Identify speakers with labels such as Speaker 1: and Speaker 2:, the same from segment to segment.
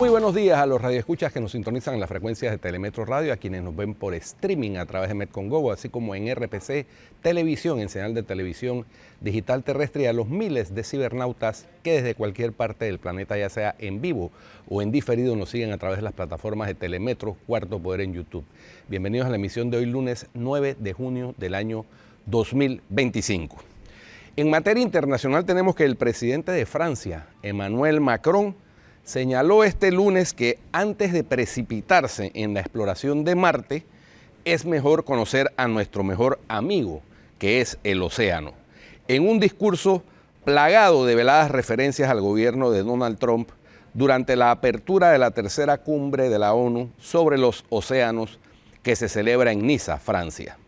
Speaker 1: Muy buenos días a los radioescuchas que nos sintonizan en las frecuencias de Telemetro Radio, a quienes nos ven por streaming a través de Metcongo, así como en RPC Televisión, en señal de televisión digital terrestre, y a los miles de cibernautas que desde cualquier parte del planeta, ya sea en vivo o en diferido, nos siguen a través de las plataformas de Telemetro, Cuarto Poder en YouTube. Bienvenidos a la emisión de hoy, lunes 9 de junio del año 2025. En materia internacional tenemos que el presidente de Francia, Emmanuel Macron, señaló este lunes que antes de precipitarse en la exploración de Marte, es mejor conocer a nuestro mejor amigo, que es el océano. En un discurso plagado de veladas referencias al gobierno de Donald Trump durante la apertura de la tercera cumbre de la ONU sobre los océanos que se celebra en Niza, Francia.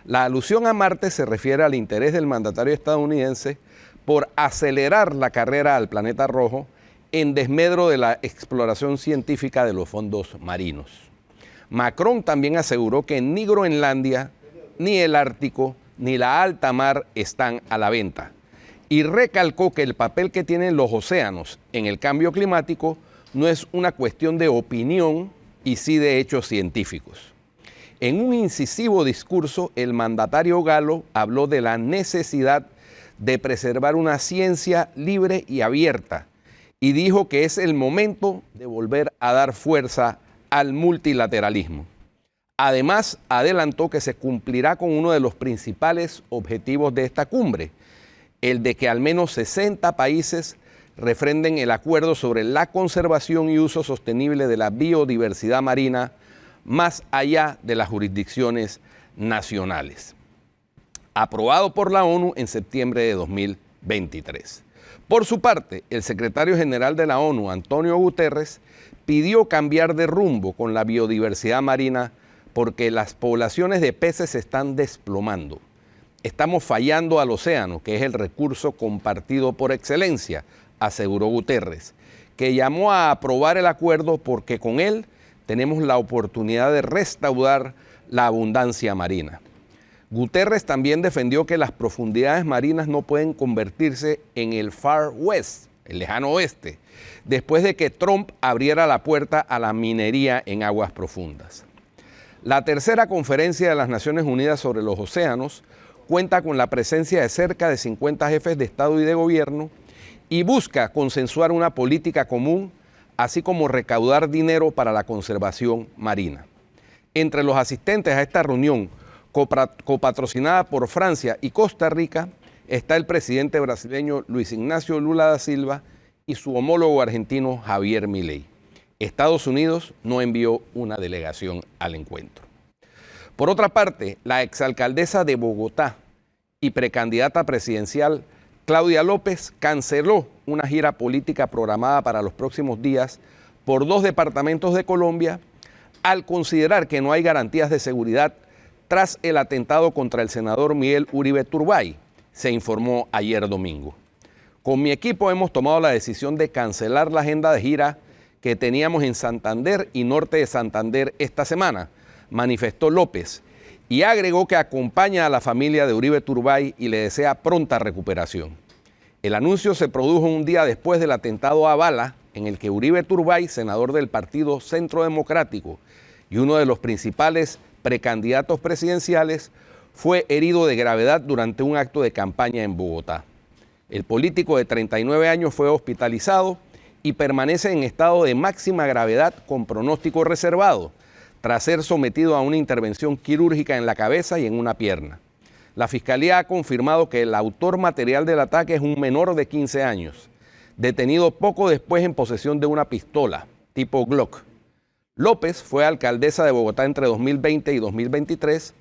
Speaker 1: La alusión a Marte se refiere al interés del mandatario estadounidense por acelerar la carrera al planeta rojo en desmedro de la exploración científica de los fondos marinos. Macron también aseguró que ni Groenlandia, ni el Ártico, ni la alta mar están a la venta, y recalcó que el papel que tienen los océanos en el cambio climático no es una cuestión de opinión y sí de hechos científicos. En un incisivo discurso, el mandatario galo habló de la necesidad de preservar una ciencia libre y abierta, y dijo que es el momento de volver a dar fuerza al multilateralismo. Además, adelantó que se cumplirá con uno de los principales objetivos de esta cumbre, el de que al menos 60 países refrenden el acuerdo sobre la conservación y uso sostenible de la biodiversidad marina, más allá de las jurisdicciones nacionales. Aprobado por la ONU en septiembre de 2023. Por su parte, el secretario general de la ONU, Antonio Guterres, pidió cambiar de rumbo con la biodiversidad marina porque las poblaciones de peces se están desplomando. Estamos fallando al océano, que es el recurso compartido por excelencia, aseguró Guterres, que llamó a aprobar el acuerdo porque con él tenemos la oportunidad de restaurar la abundancia marina. Guterres también defendió que las profundidades marinas no pueden convertirse en el Far West, el lejano oeste, después de que Trump abriera la puerta a la minería en aguas profundas. La tercera conferencia de las Naciones Unidas sobre los océanos cuenta con la presencia de cerca de 50 jefes de Estado y de Gobierno y busca consensuar una política común, así como recaudar dinero para la conservación marina. Entre los asistentes a esta reunión, copatrocinada por Francia y Costa Rica, está el presidente brasileño Luis Ignacio Lula da Silva y su homólogo argentino Javier Milei. Estados Unidos no envió una delegación al encuentro. Por otra parte, la exalcaldesa de Bogotá y precandidata presidencial Claudia López canceló una gira política programada para los próximos días por 2 departamentos de Colombia al considerar que no hay garantías de seguridad tras el atentado contra el senador Miguel Uribe Turbay, se informó ayer domingo. Con mi equipo hemos tomado la decisión de cancelar la agenda de gira que teníamos en Santander y norte de Santander esta semana, manifestó López, y agregó que acompaña a la familia de Uribe Turbay y le desea pronta recuperación. El anuncio se produjo un día después del atentado a bala en el que Uribe Turbay, senador del Partido Centro Democrático y uno de los principales precandidatos presidenciales, fue herido de gravedad durante un acto de campaña en Bogotá. El político de 39 años fue hospitalizado y permanece en estado de máxima gravedad con pronóstico reservado, tras ser sometido a una intervención quirúrgica en la cabeza y en una pierna. La Fiscalía ha confirmado que el autor material del ataque es un menor de 15 años, detenido poco después en posesión de una pistola tipo Glock. López fue alcaldesa de Bogotá entre 2020 y 2023,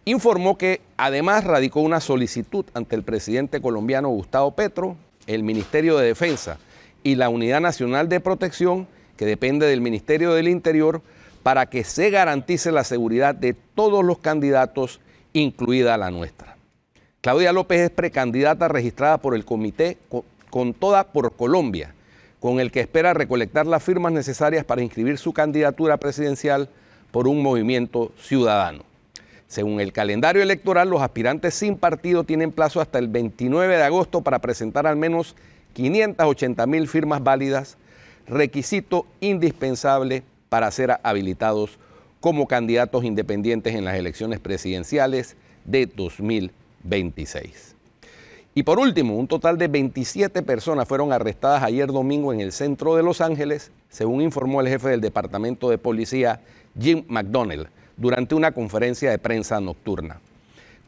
Speaker 1: informó que además radicó una solicitud ante el presidente colombiano Gustavo Petro, el Ministerio de Defensa y la Unidad Nacional de Protección, que depende del Ministerio del Interior, para que se garantice la seguridad de todos los candidatos, incluida la nuestra. Claudia López es precandidata registrada por el Comité Con Toda por Colombia, con el que espera recolectar las firmas necesarias para inscribir su candidatura presidencial por un movimiento ciudadano. Según el calendario electoral, los aspirantes sin partido tienen plazo hasta el 29 de agosto para presentar al menos 580.000 firmas válidas, requisito indispensable para ser habilitados como candidatos independientes en las elecciones presidenciales de 2026. Y por último, un total de 27 personas fueron arrestadas ayer domingo en el centro de Los Ángeles, según informó el jefe del Departamento de Policía, Jim McDonnell, durante una conferencia de prensa nocturna.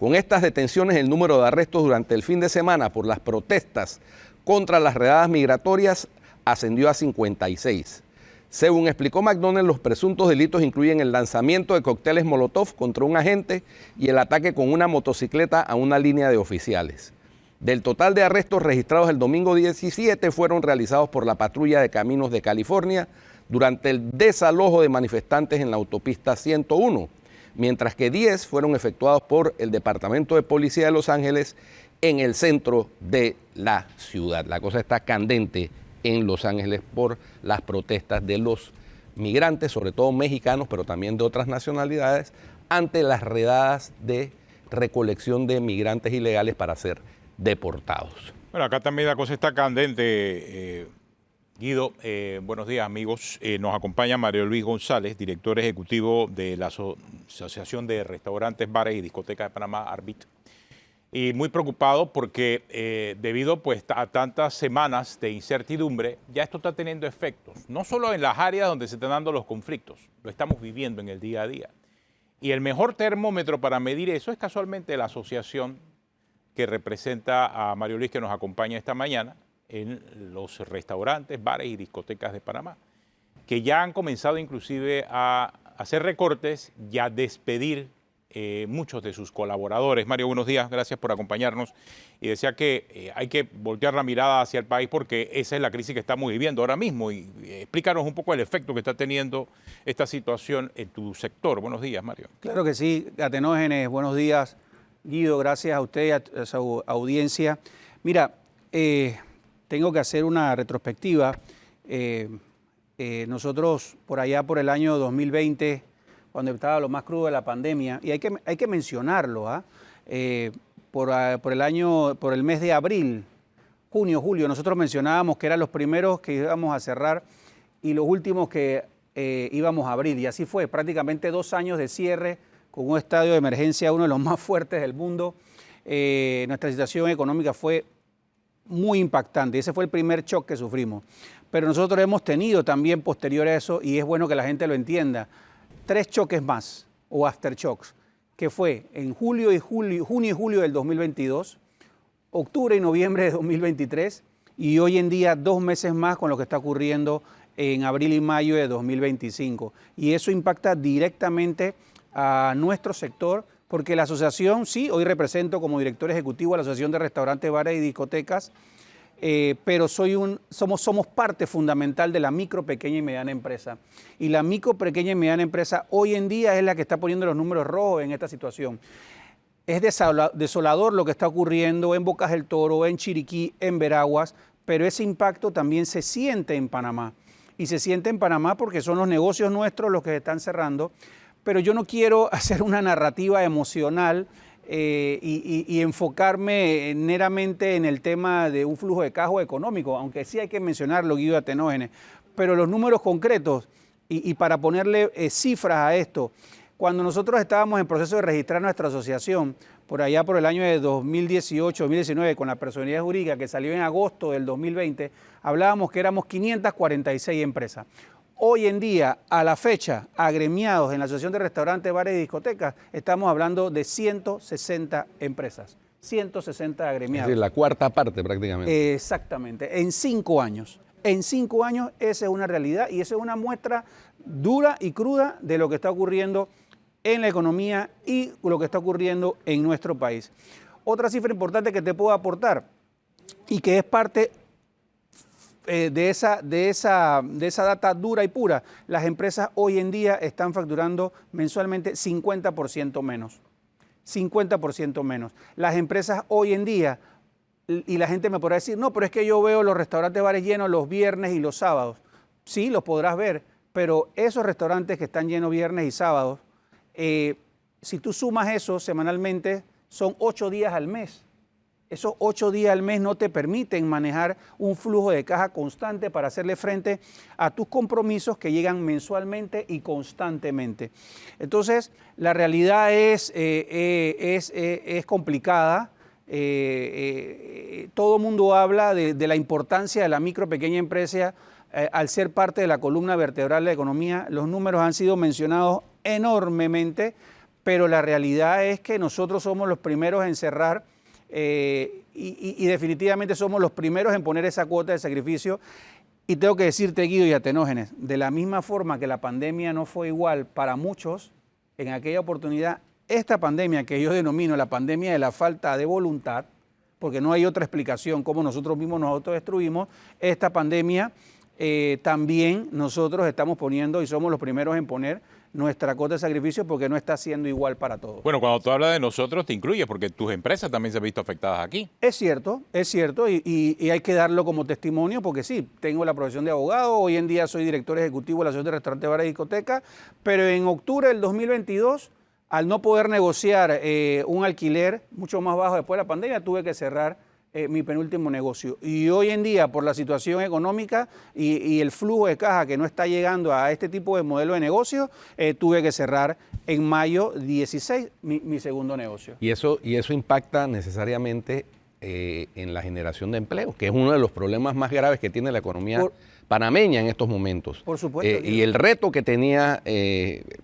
Speaker 1: Con estas detenciones, el número de arrestos durante el fin de semana por las protestas contra las redadas migratorias ascendió a 56. Según explicó McDonnell, los presuntos delitos incluyen el lanzamiento de cócteles Molotov contra un agente y el ataque con una motocicleta a una línea de oficiales. Del total de arrestos registrados el domingo 17 fueron realizados por la Patrulla de Caminos de California durante el desalojo de manifestantes en la autopista 101, mientras que 10 fueron efectuados por el Departamento de Policía de Los Ángeles en el centro de la ciudad. La cosa está candente en Los Ángeles por las protestas de los migrantes, sobre todo mexicanos, pero también de otras nacionalidades, ante las redadas de recolección de migrantes ilegales para ser deportados.
Speaker 2: Bueno, acá también la cosa está candente, Guido. Buenos días, amigos. Nos acompaña Mario Luis González, director ejecutivo de la Asociación de Restaurantes, Bares y Discotecas de Panamá, ARBIT. Y muy preocupado porque debido pues, a tantas semanas de incertidumbre, ya esto está teniendo efectos, no solo en las áreas donde se están dando los conflictos, lo estamos viviendo en el día a día. Y el mejor termómetro para medir eso es casualmente la asociación que representa a Mario Luis, que nos acompaña esta mañana, en los restaurantes, bares y discotecas de Panamá, que ya han comenzado inclusive a hacer recortes y a despedir muchos de sus colaboradores. Mario, buenos días, gracias por acompañarnos. Y decía que hay que voltear la mirada hacia el país porque esa es la crisis que estamos viviendo ahora mismo. Y explícanos un poco el efecto que está teniendo esta situación en tu sector. Buenos días, Mario.
Speaker 3: Claro que sí, Atenógenes, buenos días. Guido, gracias a usted y a su audiencia. Mira, tengo que hacer una retrospectiva. Nosotros por allá por el año 2020, cuando estaba lo más crudo de la pandemia, y hay que mencionarlo, por el mes de abril, junio, julio, nosotros mencionábamos que eran los primeros que íbamos a cerrar y los últimos que íbamos a abrir. Y así fue, prácticamente 2 años de cierre, con un estadio de emergencia, uno de los más fuertes del mundo. Nuestra situación económica fue muy impactante. Ese fue el primer shock que sufrimos. Pero nosotros hemos tenido también posterior a eso, y es bueno que la gente lo entienda, 3 choques más, o aftershocks, que fue en junio y julio del 2022, octubre y noviembre de 2023, y hoy en día 2 meses más con lo que está ocurriendo en abril y mayo de 2025. Y eso impacta directamente a nuestro sector, porque la asociación, sí, hoy represento como director ejecutivo a la Asociación de Restaurantes, Bares y Discotecas, pero somos parte fundamental de la micro, pequeña y mediana empresa. Y la micro, pequeña y mediana empresa hoy en día es la que está poniendo los números rojos en esta situación. Es desolador lo que está ocurriendo en Bocas del Toro, en Chiriquí, en Veraguas, pero ese impacto también se siente en Panamá. Y se siente en Panamá porque son los negocios nuestros los que se están cerrando. Pero yo no quiero hacer una narrativa emocional y enfocarme meramente en el tema de un flujo de caja económico, aunque sí hay que mencionarlo, Guido Atenógenes, pero los números concretos y para ponerle cifras a esto, cuando nosotros estábamos en proceso de registrar nuestra asociación, por allá por el año de 2018-2019, con la personalidad jurídica que salió en agosto del 2020, hablábamos que éramos 546 empresas. Hoy en día, a la fecha, agremiados en la Asociación de Restaurantes, Bares y Discotecas, estamos hablando de 160 empresas, 160 agremiados.
Speaker 1: Es decir, la cuarta parte prácticamente.
Speaker 3: Exactamente, en 5 años. En 5 años esa es una realidad y esa es una muestra dura y cruda de lo que está ocurriendo en la economía y lo que está ocurriendo en nuestro país. Otra cifra importante que te puedo aportar y que es parte de esa data dura y pura, las empresas hoy en día están facturando mensualmente 50% menos. 50% menos. Las empresas hoy en día, y la gente me podrá decir, no, pero es que yo veo los restaurantes, bares llenos los viernes y los sábados. Sí, los podrás ver, pero esos restaurantes que están llenos viernes y sábados, si tú sumas eso semanalmente, son 8 días al mes. Esos 8 días al mes no te permiten manejar un flujo de caja constante para hacerle frente a tus compromisos que llegan mensualmente y constantemente. Entonces, la realidad es complicada. Todo el mundo habla de la importancia de la micro pequeña empresa al ser parte de la columna vertebral de la economía. Los números han sido mencionados enormemente, pero la realidad es que nosotros somos los primeros en cerrar y definitivamente somos los primeros en poner esa cuota de sacrificio. Y tengo que decirte, Guido y Atenógenes, de la misma forma que la pandemia no fue igual para muchos en aquella oportunidad, esta pandemia que yo denomino la pandemia de la falta de voluntad, porque no hay otra explicación cómo nosotros mismos nos autodestruimos, esta pandemia también nosotros estamos poniendo y somos los primeros en poner nuestra cuota de sacrificio porque no está siendo igual para todos.
Speaker 2: Bueno, cuando tú hablas de nosotros te incluyes porque tus empresas también se han visto afectadas aquí.
Speaker 3: Es cierto, y hay que darlo como testimonio porque sí, tengo la profesión de abogado, hoy en día soy director ejecutivo de la Asociación de Restaurantes, Bares y Discotecas, pero en octubre del 2022, al no poder negociar un alquiler mucho más bajo después de la pandemia, tuve que cerrar mi penúltimo negocio. Y hoy en día, por la situación económica y el flujo de caja que no está llegando a este tipo de modelo de negocio, tuve que cerrar en mayo 16 mi segundo negocio.
Speaker 1: Y eso impacta necesariamente en la generación de empleo, que es uno de los problemas más graves que tiene la economía panameña en estos momentos.
Speaker 3: Por supuesto.
Speaker 1: Y el reto que tenía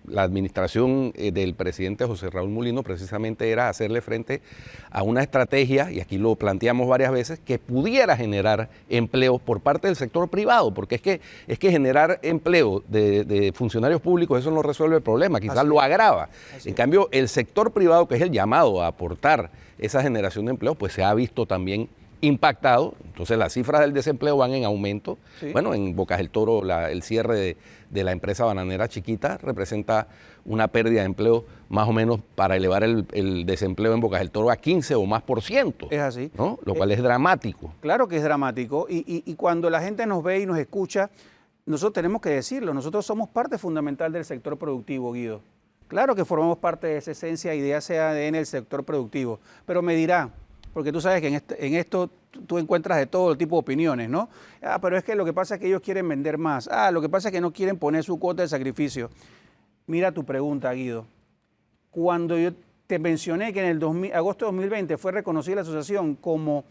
Speaker 1: la administración del presidente José Raúl Mulino precisamente era hacerle frente a una estrategia, y aquí lo planteamos varias veces, que pudiera generar empleo por parte del sector privado, porque es que generar empleo de funcionarios públicos, eso no resuelve el problema, quizás lo agrava. En cambio, el sector privado, que es el llamado a aportar esa generación de empleo, pues se ha visto también impactado. Entonces las cifras del desempleo van en aumento. Sí. Bueno, en Bocas del Toro el cierre de la empresa bananera Chiquita representa una pérdida de empleo más o menos para elevar el desempleo en Bocas del Toro a 15 o más %.
Speaker 3: Es así.
Speaker 1: ¿No? Lo cual es dramático.
Speaker 3: Claro que es dramático y cuando la gente nos ve y nos escucha, nosotros tenemos que decirlo, nosotros somos parte fundamental del sector productivo, Guido. Claro que formamos parte de esa esencia y de ese ADN del sector productivo, pero me dirá, porque tú sabes que en esto tú encuentras de todo tipo de opiniones, ¿no? Pero es que lo que pasa es que ellos quieren vender más. Lo que pasa es que no quieren poner su cuota de sacrificio. Mira tu pregunta, Guido. Cuando yo te mencioné que en el agosto de 2020 fue reconocida la asociación como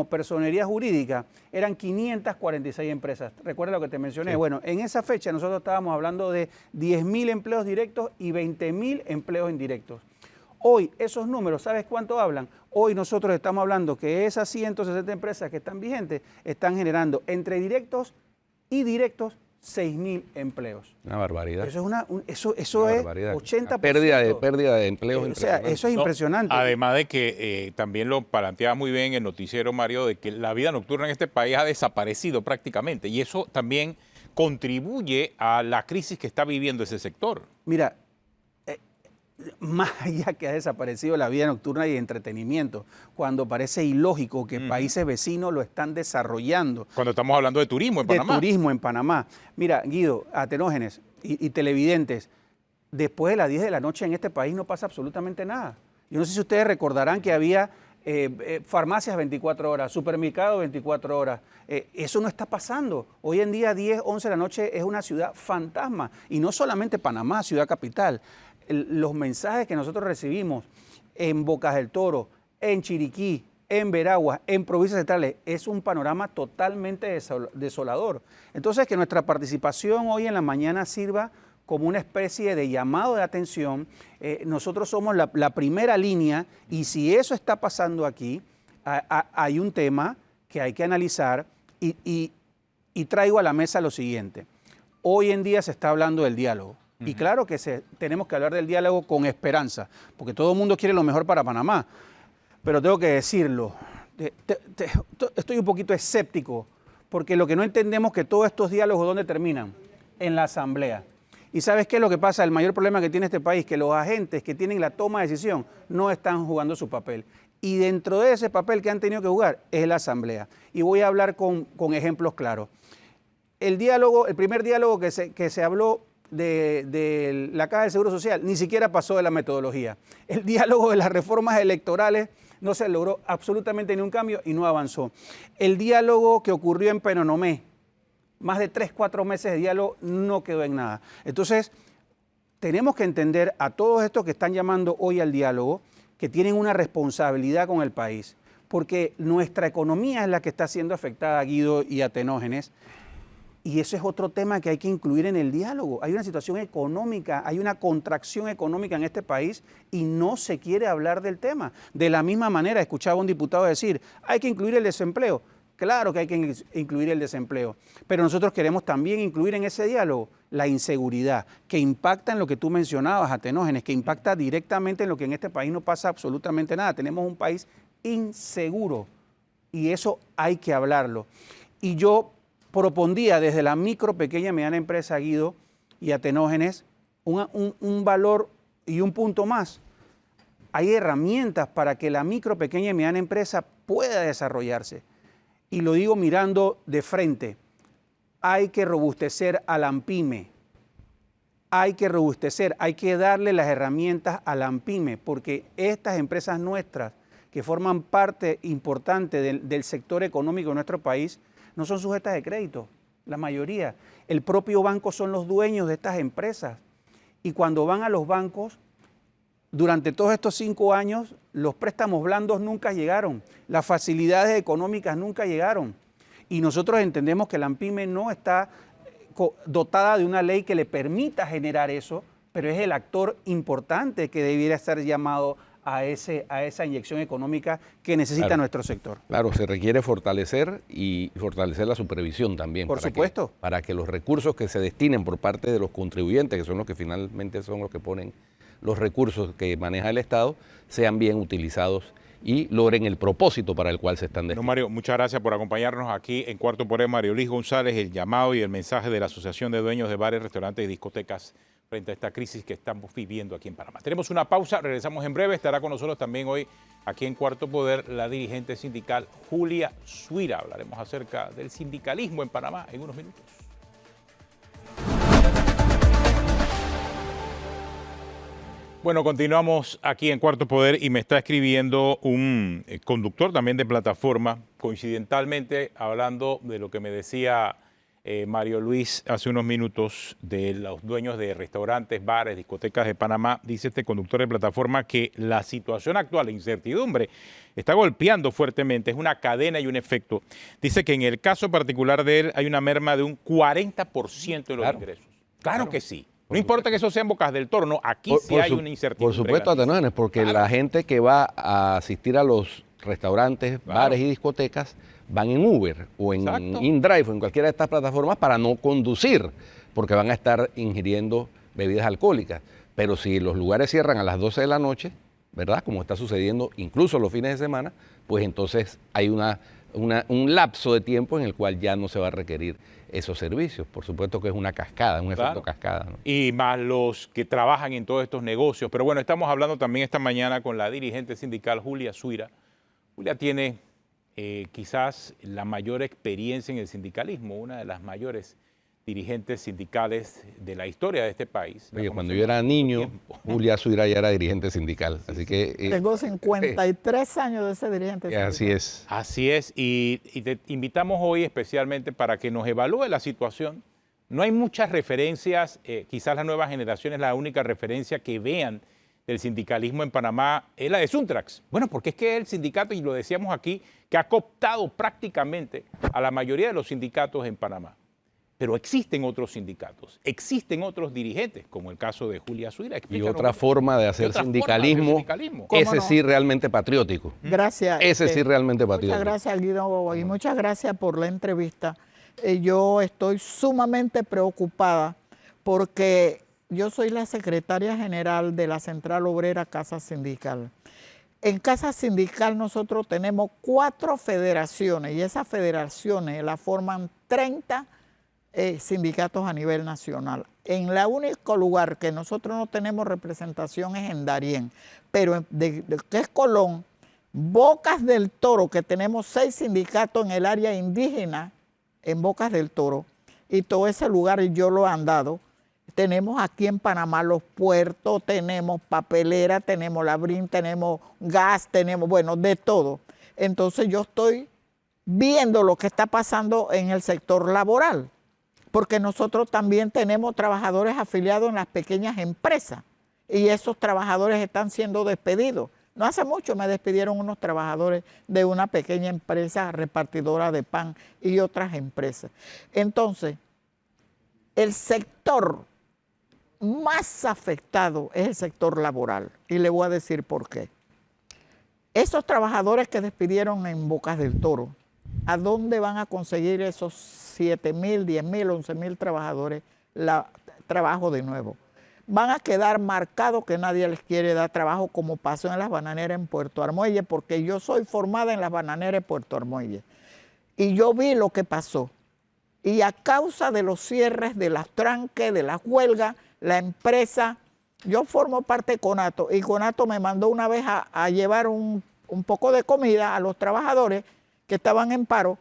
Speaker 3: personería jurídica, eran 546 empresas. ¿Recuerda lo que te mencioné? Sí. Bueno, en esa fecha nosotros estábamos hablando de 10.000 empleos directos y 20.000 empleos indirectos. Hoy esos números, ¿sabes cuánto hablan? Hoy nosotros estamos hablando que esas 160 empresas que están vigentes están generando entre directos y directos 6.000 empleos.
Speaker 1: Una barbaridad.
Speaker 3: Eso es 80%.
Speaker 1: Pérdida de empleos.
Speaker 3: O sea, eso es impresionante.
Speaker 2: Además de que también lo planteaba muy bien el noticiero, Mario, de que la vida nocturna en este país ha desaparecido prácticamente y eso también contribuye a la crisis que está viviendo ese sector.
Speaker 3: Mira, más allá que ha desaparecido la vida nocturna y entretenimiento, cuando parece ilógico que países vecinos lo están desarrollando.
Speaker 2: Cuando estamos hablando de turismo en Panamá.
Speaker 3: De turismo en Panamá. Mira, Guido, Atenógenes y televidentes, después de las 10 de la noche en este país no pasa absolutamente nada. Yo no sé si ustedes recordarán que había farmacias 24 horas, supermercados 24 horas. Eso no está pasando. Hoy en día 10, 11 de la noche es una ciudad fantasma. Y no solamente Panamá, ciudad capital. Los mensajes que nosotros recibimos en Bocas del Toro, en Chiriquí, en Veraguas, en provincias centrales, es un panorama totalmente desolador. Entonces, que nuestra participación hoy en la mañana sirva como una especie de llamado de atención. Nosotros somos la primera línea y si eso está pasando aquí, hay un tema que hay que analizar y traigo a la mesa lo siguiente. Hoy en día se está hablando del diálogo. Y claro que tenemos que hablar del diálogo con esperanza, porque todo el mundo quiere lo mejor para Panamá. Pero tengo que decirlo, estoy un poquito escéptico, porque lo que no entendemos es que todos estos diálogos, ¿dónde terminan? En la asamblea. ¿Y sabes qué es lo que pasa? El mayor problema que tiene este país, que los agentes que tienen la toma de decisión no están jugando su papel. Y dentro de ese papel que han tenido que jugar es la asamblea. Y voy a hablar con ejemplos claros. El primer diálogo que se habló, de la Caja del Seguro Social ni siquiera pasó de la metodología. El diálogo de las reformas electorales no se logró absolutamente ningún cambio y no avanzó. El diálogo que ocurrió en Penonomé, más de 3, 4 meses de diálogo, no quedó en nada. Entonces, tenemos que entender a todos estos que están llamando hoy al diálogo que tienen una responsabilidad con el país, porque nuestra economía es la que está siendo afectada, Guido y Atenógenes, y ese es otro tema que hay que incluir en el diálogo. Hay una situación económica, hay una contracción económica en este país y no se quiere hablar del tema. De la misma manera, escuchaba a un diputado decir, hay que incluir el desempleo. Claro que hay que incluir el desempleo, pero nosotros queremos también incluir en ese diálogo la inseguridad, que impacta en lo que tú mencionabas, Atenógenes, que impacta directamente en lo que en este país no pasa absolutamente nada. Tenemos un país inseguro y eso hay que hablarlo. Y yo propondría desde la micro, pequeña y mediana empresa, Guido y Atenógenes, un valor y un punto más. Hay herramientas para que la micro, pequeña y mediana empresa pueda desarrollarse. Y lo digo mirando de frente. Hay que robustecer a la ANPYME. Hay que robustecer, hay que darle las herramientas a la ANPYME, porque estas empresas nuestras, que forman parte importante del sector económico de nuestro país, no son sujetas de crédito, la mayoría. El propio banco son los dueños de estas empresas. Y cuando van a los bancos, durante todos estos 5 años, los préstamos blandos nunca llegaron, las facilidades económicas nunca llegaron. Y nosotros entendemos que la ANPYME no está dotada de una ley que le permita generar eso, pero es el actor importante que debiera estar llamado a esa inyección económica que necesita nuestro sector.
Speaker 1: Claro, se requiere fortalecer y fortalecer la supervisión también.
Speaker 3: Por supuesto.
Speaker 1: Para que los recursos que se destinen por parte de los contribuyentes, que son los que finalmente son los que ponen los recursos que maneja el Estado, sean bien utilizados y logren el propósito para el cual se están destinando.
Speaker 2: Mario, muchas gracias por acompañarnos aquí en Cuarto Poder. Mario Luis González, el llamado y el mensaje de la Asociación de Dueños de Bares, Restaurantes y Discotecas frente a esta crisis que estamos viviendo aquí en Panamá. Tenemos una pausa, regresamos en breve. Estará con nosotros también hoy aquí en Cuarto Poder la dirigente sindical Julia Suira. Hablaremos acerca del sindicalismo en Panamá en unos minutos. Bueno, continuamos aquí en Cuarto Poder y me está escribiendo un conductor también de plataforma, coincidentalmente hablando de lo que me decía Mario Luis hace unos minutos de los dueños de restaurantes, bares, discotecas de Panamá. Dice este conductor de plataforma que la situación actual, la incertidumbre, está golpeando fuertemente, es una cadena y un efecto. Dice que en el caso particular de él hay una merma de un 40% de los ingresos. Claro que sí. No importa que eso sea en Bocas del Toro, no, aquí sí hay una incertidumbre.
Speaker 1: Por supuesto, Atenógenes, porque la gente que va a asistir a los restaurantes, bares y discotecas van en Uber o en InDrive o en cualquiera de estas plataformas para no conducir, porque van a estar ingiriendo bebidas alcohólicas. Pero si los lugares cierran a las 12 de la noche, ¿verdad? Como está sucediendo incluso los fines de semana, pues entonces hay un lapso de tiempo en el cual ya no se va a requerir esos servicios. Por supuesto que es una cascada, un efecto cascada, ¿no?
Speaker 2: Y más los que trabajan en todos estos negocios. Pero bueno, estamos hablando también esta mañana con la dirigente sindical Julia Suira. Julia tiene quizás la mayor experiencia en el sindicalismo, una de las mayores dirigentes sindicales de la historia de este país.
Speaker 1: Oye, cuando yo era niño, Julia Suira ya era dirigente sindical, así que...
Speaker 4: Tengo 53 años de ser dirigente sindical.
Speaker 1: Así es.
Speaker 2: Así es, y te invitamos hoy especialmente para que nos evalúe la situación. No hay muchas referencias, quizás las nuevas generaciones, la única referencia que vean del sindicalismo en Panamá es la de Suntrax. Bueno, porque es que el sindicato, y lo decíamos aquí, que ha cooptado prácticamente a la mayoría de los sindicatos en Panamá. Pero existen otros sindicatos, existen otros dirigentes, como el caso de Julia Suira.
Speaker 1: Y otra forma de hacer sindicalismo, ese sí realmente patriótico.
Speaker 4: Gracias.
Speaker 1: Ese sí realmente patriótico.
Speaker 4: Muchas gracias, Guido, y muchas gracias por la entrevista. Yo estoy sumamente preocupada porque yo soy la secretaria general de la Central Obrera Casa Sindical. En Casa Sindical nosotros tenemos 4 federaciones y esas federaciones las forman 30 sindicatos a nivel nacional. En el único lugar que nosotros no tenemos representación es en Darién, pero que es Colón, Bocas del Toro, que tenemos 6 sindicatos en el área indígena, en Bocas del Toro, y todo ese lugar yo lo he andado, Tenemos aquí en Panamá los puertos, tenemos papelera, tenemos labrín, tenemos gas, tenemos, bueno, de todo. Entonces yo estoy viendo lo que está pasando en el sector laboral, porque nosotros también tenemos trabajadores afiliados en las pequeñas empresas y esos trabajadores están siendo despedidos. No hace mucho me despidieron unos trabajadores de una pequeña empresa repartidora de pan y otras empresas. Entonces, el sector más afectado es el sector laboral y le voy a decir por qué. Esos trabajadores que despidieron en Bocas del Toro, ¿a dónde van a conseguir esos 7,000, 10,000, 11,000 trabajadores trabajo de nuevo? Van a quedar marcados que nadie les quiere dar trabajo, como pasó en las bananeras en Puerto Armuelle, porque yo soy formada en las bananeras de Puerto Armuelle y yo vi lo que pasó. Y a causa de los cierres, de las tranques, de las huelgas, la empresa, yo formo parte de Conato y Conato me mandó una vez a llevar un poco de comida a los trabajadores que estaban en paro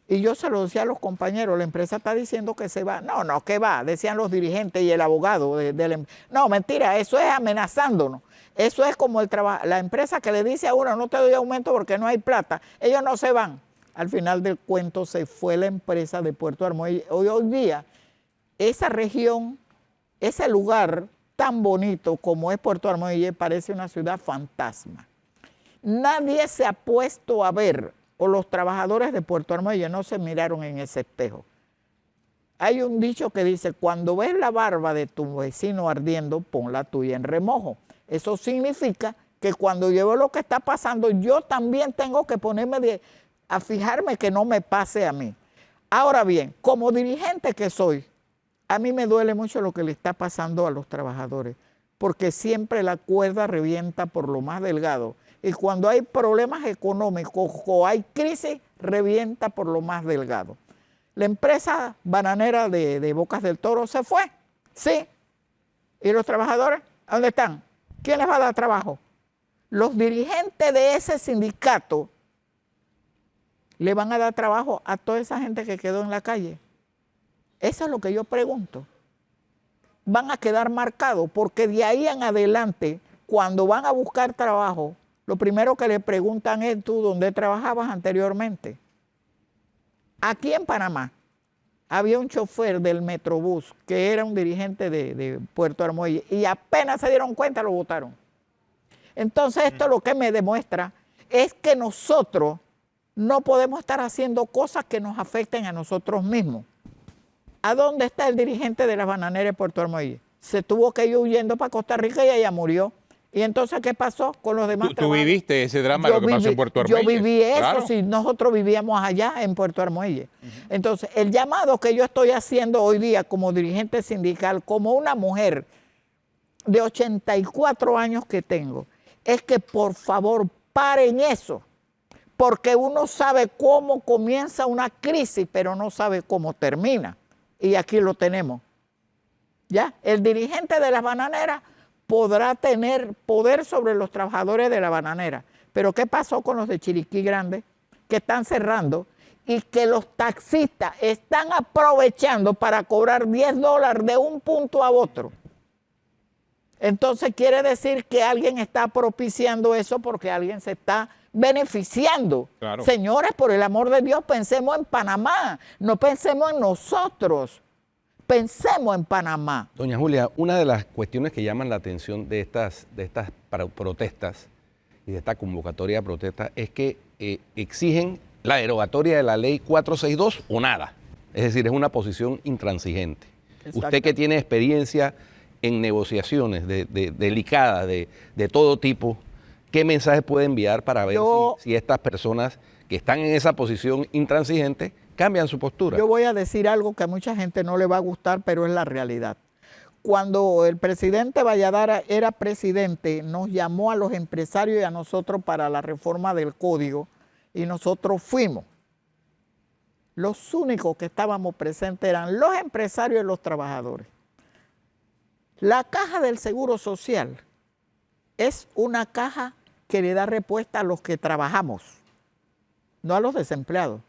Speaker 4: y yo se lo decía a los compañeros, la empresa está diciendo que se va. No, no, que va, decían los dirigentes y el abogado. No, mentira, eso es amenazándonos. Eso es como la empresa que le dice a uno, no te doy aumento porque no hay plata. Ellos no se van. Al final del cuento se fue la empresa de Puerto Armuelle. Hoy día, esa región, ese lugar tan bonito como es Puerto Armuelle parece una ciudad fantasma. Nadie se ha puesto a ver, o los trabajadores de Puerto Armuelle no se miraron en ese espejo. Hay un dicho que dice, cuando ves la barba de tu vecino ardiendo, pon la tuya en remojo. Eso significa que cuando yo veo lo que está pasando, yo también tengo que ponerme a fijarme que no me pase a mí. Ahora bien, como dirigente que soy, a mí me duele mucho lo que le está pasando a los trabajadores, porque siempre la cuerda revienta por lo más delgado. Y cuando hay problemas económicos o hay crisis, revienta por lo más delgado. La empresa bananera de Bocas del Toro se fue, sí. ¿Y los trabajadores? ¿A dónde están? ¿Quién les va a dar trabajo? Los dirigentes de ese sindicato le van a dar trabajo a toda esa gente que quedó en la calle. Eso es lo que yo pregunto. Van a quedar marcados porque de ahí en adelante, cuando van a buscar trabajo, lo primero que le preguntan es, ¿tú dónde trabajabas anteriormente? Aquí en Panamá había un chofer del Metrobús que era un dirigente de Puerto Armuelle y apenas se dieron cuenta lo votaron. Entonces esto lo que me demuestra es que nosotros no podemos estar haciendo cosas que nos afecten a nosotros mismos. ¿A dónde está el dirigente de las bananeras de Puerto Armuelle? Se tuvo que ir huyendo para Costa Rica y ella murió. ¿Y entonces qué pasó con los demás
Speaker 2: ¿Tú viviste ese drama de lo que pasó en Puerto Armuelle?
Speaker 4: Yo viví eso,
Speaker 2: claro.
Speaker 4: Si nosotros vivíamos allá en Puerto Armuelle. Entonces, el llamado que yo estoy haciendo hoy día como dirigente sindical, como una mujer de 84 años que tengo, es que por favor paren eso, porque uno sabe cómo comienza una crisis, pero no sabe cómo termina. Y aquí lo tenemos. ¿Ya? El dirigente de las bananeras podrá tener poder sobre los trabajadores de la bananera. Pero ¿qué pasó con los de Chiriquí Grande? Que están cerrando y que los taxistas están aprovechando para cobrar $10 de un punto a otro. Entonces quiere decir que alguien está propiciando eso porque alguien se está beneficiando.
Speaker 2: Claro.
Speaker 4: Señores, por el amor de Dios, pensemos en Panamá, no pensemos en nosotros. Pensemos en Panamá.
Speaker 1: Doña Julia, una de las cuestiones que llaman la atención de estas protestas y de esta convocatoria de protestas es que exigen la derogatoria de la ley 462 o nada. Es decir, es una posición intransigente. Usted que tiene experiencia en negociaciones delicadas de todo tipo, ¿qué mensaje puede enviar para ver si estas personas que están en esa posición intransigente cambian su postura?
Speaker 4: Yo voy a decir algo que a mucha gente no le va a gustar, pero es la realidad. Cuando el presidente Valladares era presidente, nos llamó a los empresarios y a nosotros para la reforma del código y nosotros fuimos. Los únicos que estábamos presentes eran los empresarios y los trabajadores. La caja del Seguro Social es una caja que le da respuesta a los que trabajamos, no a los desempleados.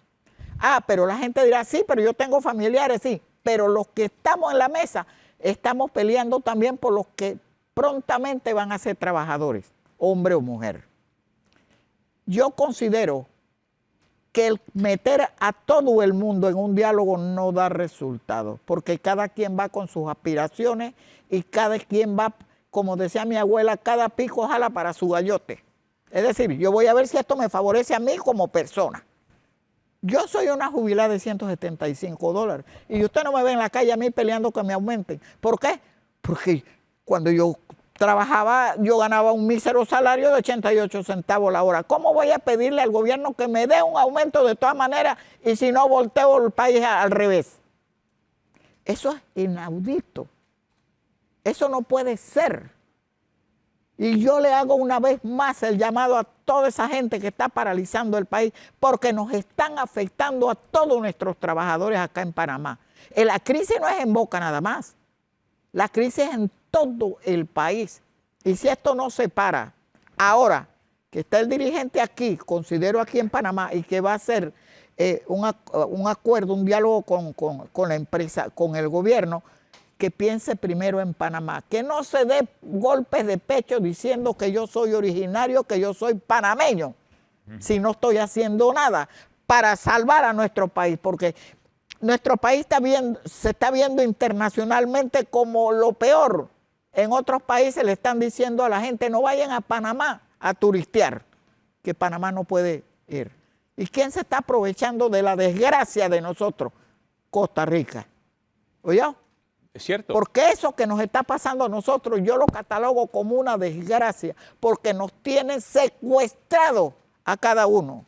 Speaker 4: Ah, pero la gente dirá, sí, pero yo tengo familiares, sí, pero los que estamos en la mesa, estamos peleando también por los que prontamente van a ser trabajadores, hombre o mujer. Yo considero que el meter a todo el mundo en un diálogo no da resultado, porque cada quien va con sus aspiraciones y cada quien va, como decía mi abuela, cada pico jala para su gallote. Es decir, yo voy a ver si esto me favorece a mí como persona. Yo soy una jubilada de $175 y usted no me ve en la calle a mí peleando que me aumenten. ¿Por qué? Porque cuando yo trabajaba, yo ganaba un mísero salario de 88 centavos la hora. ¿Cómo voy a pedirle al gobierno que me dé un aumento de todas maneras y si no volteo el país al revés? Eso es inaudito. Eso no puede ser. Y yo le hago una vez más el llamado a toda esa gente que está paralizando el país porque nos están afectando a todos nuestros trabajadores acá en Panamá. La crisis no es en Boca nada más. La crisis es en todo el país. Y si esto no se para, ahora que está el dirigente aquí, considero aquí en Panamá, y que va a hacer un acuerdo, un diálogo con la empresa, con el gobierno, que piense primero en Panamá, que no se dé golpes de pecho diciendo que yo soy originario, que yo soy panameño, si no estoy haciendo nada para salvar a nuestro país, porque nuestro país se está viendo internacionalmente como lo peor. En otros países le están diciendo a la gente no vayan a Panamá a turistear, que Panamá no puede ir. ¿Y quién se está aprovechando de la desgracia de nosotros? Costa Rica. ¿Oyó?
Speaker 2: Es cierto.
Speaker 4: Porque eso que nos está pasando a nosotros, yo lo catalogo como una desgracia, porque nos tienen secuestrados a cada uno.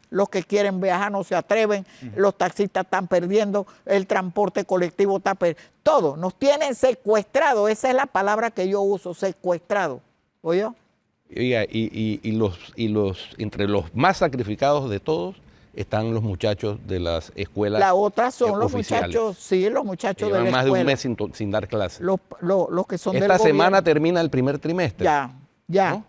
Speaker 4: Los que quieren viajar no se atreven, los taxistas están perdiendo, el transporte colectivo está perdiendo, todo, nos tienen secuestrados, esa es la palabra que yo uso, secuestrado. ¿Oyó?
Speaker 1: Oiga, entre los más sacrificados de todos están los muchachos de las escuelas.
Speaker 4: La otra son los
Speaker 1: oficiales.
Speaker 4: Muchachos, sí, los muchachos de la
Speaker 1: Llevan más
Speaker 4: escuela.
Speaker 1: de un mes sin dar clases.
Speaker 4: Los que son del
Speaker 1: Esta
Speaker 4: gobierno.
Speaker 1: semana termina el primer trimestre.
Speaker 4: Ya.
Speaker 1: ¿No?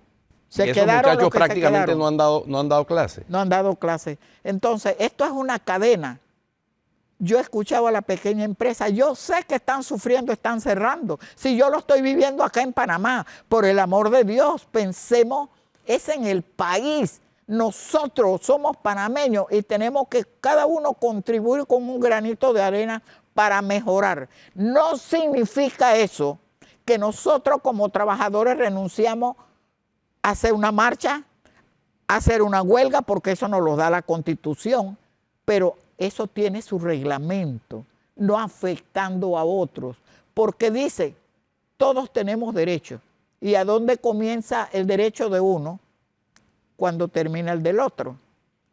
Speaker 4: Se
Speaker 1: y esos
Speaker 4: quedaron
Speaker 1: muchachos
Speaker 4: los que
Speaker 1: prácticamente
Speaker 4: se quedaron.
Speaker 1: no han dado clases.
Speaker 4: No han dado clases. Entonces, esto es una cadena. Yo he escuchado a la pequeña empresa, yo sé que están sufriendo, están cerrando. Si yo lo estoy viviendo acá en Panamá, por el amor de Dios, pensemos, es en el país. Nosotros somos panameños y tenemos que cada uno contribuir con un granito de arena para mejorar. No significa eso que nosotros como trabajadores renunciamos a hacer una marcha, a hacer una huelga, porque eso nos lo da la Constitución, pero eso tiene su reglamento, no afectando a otros, porque dice, todos tenemos derechos. ¿Y a dónde comienza el derecho de uno? Cuando termina el del otro.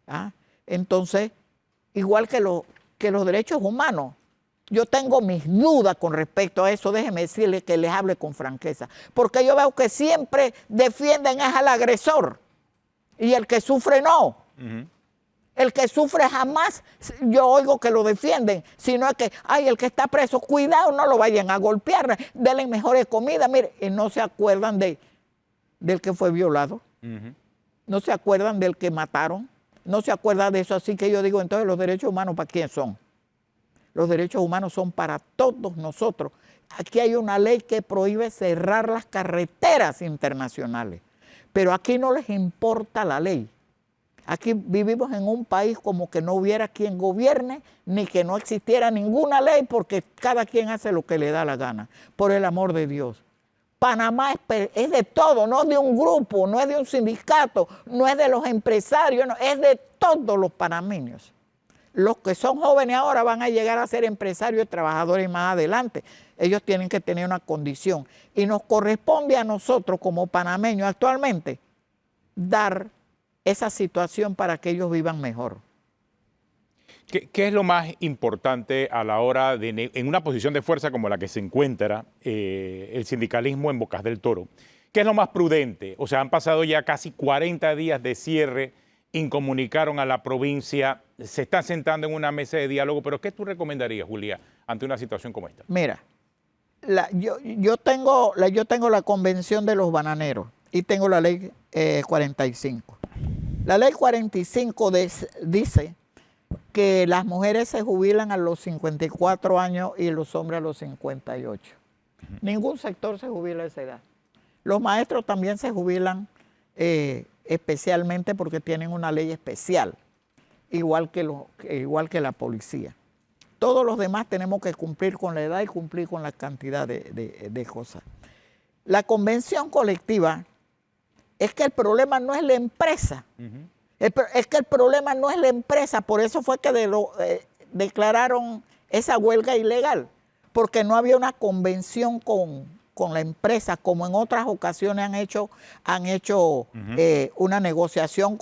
Speaker 4: ¿Ah? Entonces, igual que los derechos humanos, yo tengo mis dudas con respecto a eso, déjenme decirles que les hable con franqueza, porque yo veo que siempre defienden es al agresor y el que sufre no. El que sufre jamás, yo oigo que lo defienden, sino es que, ay, el que está preso, cuidado, no lo vayan a golpear, denle mejores comidas, mire, y no se acuerdan del que fue violado. No se acuerdan del que mataron, no se acuerdan de eso. Así que yo digo, entonces, ¿los derechos humanos para quién son? Los derechos humanos son para todos nosotros. Aquí hay una ley que prohíbe cerrar las carreteras internacionales, pero aquí no les importa la ley. Aquí vivimos en un país como que no hubiera quien gobierne, ni que no existiera ninguna ley, porque cada quien hace lo que le da la gana, por el amor de Dios. Panamá es de todo, no es de un grupo, no es de un sindicato, no es de los empresarios, no, es de todos los panameños. Los que son jóvenes ahora van a llegar a ser empresarios y trabajadores más adelante. Ellos tienen que tener una condición. Y nos corresponde a nosotros como panameños actualmente dar esa situación para que ellos vivan mejor.
Speaker 2: ¿Qué es lo más importante a la hora en una posición de fuerza como la que se encuentra el sindicalismo en Bocas del Toro? ¿Qué es lo más prudente? O sea, han pasado ya casi 40 días de cierre, incomunicaron a la provincia, se están sentando en una mesa de diálogo, pero ¿qué tú recomendarías, Julia, ante una situación como esta?
Speaker 4: Mira, yo tengo la convención de los bananeros y tengo la ley 45. La ley 45 dice que las mujeres se jubilan a los 54 años y los hombres a los 58. Ningún sector se jubila a esa edad. Los maestros también se jubilan especialmente porque tienen una ley especial, igual que la policía. Todos los demás tenemos que cumplir con la edad y cumplir con la cantidad de cosas. La convención colectiva es que el problema no es la empresa. Es que el problema no es la empresa, por eso fue que declararon esa huelga ilegal, porque no había una convención con la empresa, como en otras ocasiones han hecho una negociación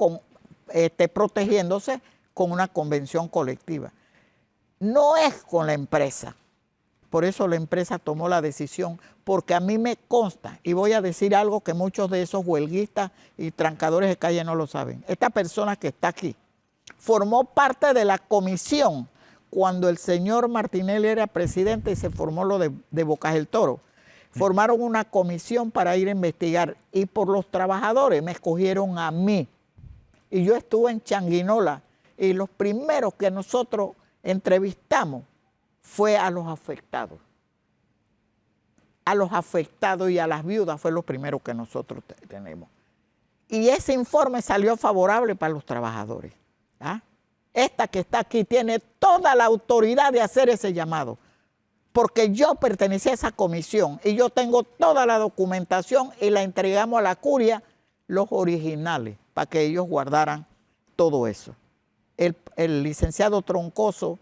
Speaker 4: protegiéndose con una convención colectiva. No es con la empresa. Por eso la empresa tomó la decisión, porque a mí me consta, y voy a decir algo que muchos de esos huelguistas y trancadores de calle no lo saben. Esta persona que está aquí formó parte de la comisión cuando el señor Martinelli era presidente y se formó lo de Bocas del Toro. Formaron una comisión para ir a investigar y por los trabajadores me escogieron a mí. Y yo estuve en Changuinola y los primeros que nosotros entrevistamos fue a los afectados. A los afectados y a las viudas fue lo primero que nosotros tenemos. Y ese informe salió favorable para los trabajadores. ¿Ah? Esta que está aquí tiene toda la autoridad de hacer ese llamado, porque yo pertenecía a esa comisión y yo tengo toda la documentación y la entregamos a la curia, los originales, para que ellos guardaran todo eso. El licenciado Troncoso